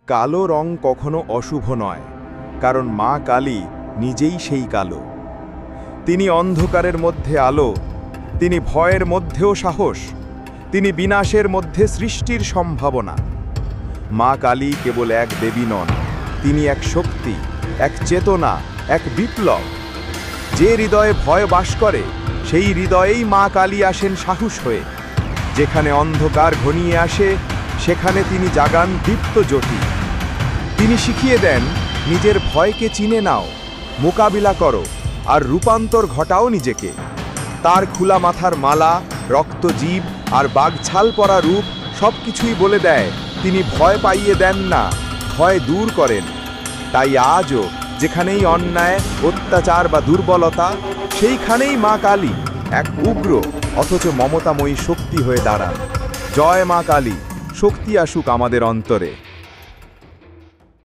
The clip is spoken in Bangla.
কালো রং কখনো অশুভ নয়, কারণ মা কালী নিজেই সেই কালো। তিনি অন্ধকারের মধ্যে আলো, তিনি ভয়ের মধ্যেও সাহস, তিনি বিনাশের মধ্যে সৃষ্টির সম্ভাবনা। মা কালী কেবল এক দেবী নন, তিনি এক শক্তি, এক চেতনা, এক বিপ্লব। যে হৃদয়ে ভয় বাস করে, সেই হৃদয়েই মা কালী আসেন সাহস হয়ে। যেখানে অন্ধকার ঘনিয়ে আসে, সেখানে তিনি জাগান দীপ্ত জ্যোতি। তিনি শিখিয়ে দেন, নিজের ভয়কে চিনে নাও, মোকাবিলা করো, আর রূপান্তর ঘটাও নিজেকে। তার খোলা মাথার মালা, রক্তজীব আর বাঘছাল পরা রূপ সবকিছুই বলে দেয়, তিনি ভয় পাইয়ে দেন না, ভয় দূর করেন। তাই আজও যেখানেই অন্যায়, অত্যাচার বা দুর্বলতা, সেইখানেই মা কালী এক উগ্র অথচ মমতাময়ী শক্তি হয়ে দাঁড়ান। জয় মা কালী, শক্তি আসুক আমাদের অন্তরে।